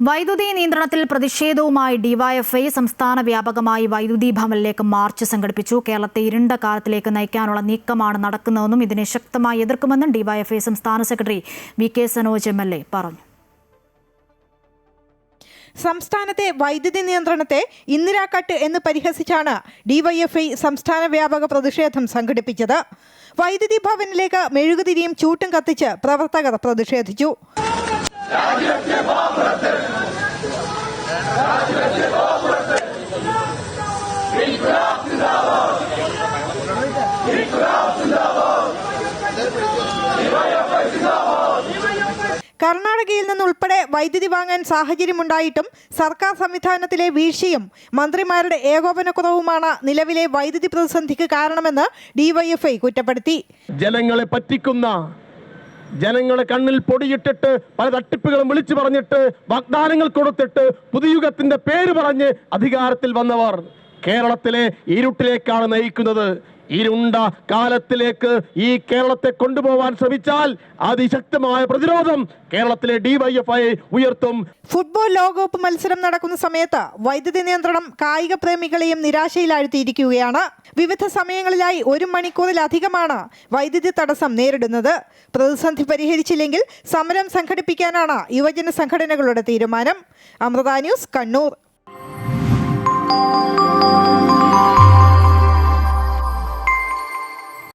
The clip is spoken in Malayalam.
വൈദ്യുതി നിയന്ത്രണത്തിൽ പ്രതിഷേധവുമായി ഡിവൈഎഫ്ഐ സംസ്ഥാന വ്യാപകമായി വൈദ്യുതി ഭവനിലേക്ക് മാർച്ച് സംഘടിപ്പിച്ചു. കേരളത്തെ ഇരുണ്ട കാലത്തിലേക്ക് നയിക്കാനുള്ള നീക്കമാണ് നടക്കുന്നതെന്നും ഇതിനെ ശക്തമായി എതിർക്കുമെന്നും ഡിവൈഎഫ്ഐ സംസ്ഥാന സെക്രട്ടറി വി.കെ. സനോജ് എം.എൽ.എ. പറഞ്ഞു. സംസ്ഥാനത്തെ വൈദ്യുതി നിയന്ത്രണത്തെ ഇന്ദിരാ കട്ട് എന്ന് പരിഹസിച്ചാണ് ഡിവൈഎഫ്ഐ സംസ്ഥാന വ്യാപക പ്രതിഷേധം സംഘടിപ്പിച്ചത്. വൈദ്യുതി ഭവനിലേക്ക് മെഴുകുതിരിയും ചൂട്ടും കത്തിച്ച് പ്രവർത്തകർ പ്രതിഷേധിച്ചു. കർണാടകയിൽ നിന്നുൾപ്പെടെ വൈദ്യുതി വാങ്ങാൻ സാഹചര്യമുണ്ടായിട്ടും സർക്കാർ സംവിധാനത്തിലെ വീഴ്ചയും മന്ത്രിമാരുടെ ഏകോപനക്കുറവുമാണ് നിലവിലെ വൈദ്യുതി പ്രതിസന്ധിക്ക് കാരണമെന്ന് ഡിവൈഎഫ്ഐ കുറ്റപ്പെടുത്തി. ജനങ്ങളെ പറ്റിക്കുന്ന, ജനങ്ങളെ കണ്ണിൽ പൊടിയിട്ടിട്ട് പല തട്ടിപ്പുകളും വിളിച്ചു പറഞ്ഞിട്ട് വാഗ്ദാനങ്ങൾ കൊടുത്തിട്ട് പുതുയുഗത്തിന്റെ പേര് പറഞ്ഞ് അധികാരത്തിൽ വന്നവർ കേരളത്തിലെ ഇരുട്ടിലേക്കാണ് നയിക്കുന്നത്. ഇരുണ്ട കാലത്തിലേക്ക് ഈ കേരളത്തെ കൊണ്ടുപോകാൻ ശ്രമിച്ചാൽ അതിശക്തമായ പ്രതിരോധം കേരളത്തിലെ ഡിവൈഎഫ്ഐ ഉയർത്തും. ഫുട്ബോൾ ലോകകപ്പ് മത്സരം നടക്കുന്ന സമയത്ത് വൈദ്യുതി നിയന്ത്രണം കായിക പ്രേമികളെയും നിരാശയിലാഴ്ത്തിയിരിക്കുകയാണ്. വിവിധ സമയങ്ങളിലായി 1 മണിക്കൂറിലധികമാണ് വൈദ്യുതി തടസ്സം നേരിടുന്നത്. പ്രതിസന്ധി പരിഹരിച്ചില്ലെങ്കിൽ സമരം സംഘടിപ്പിക്കാനാണ് യുവജന സംഘടനകളുടെ തീരുമാനം. അമൃത ന്യൂസ്, കണ്ണൂർ.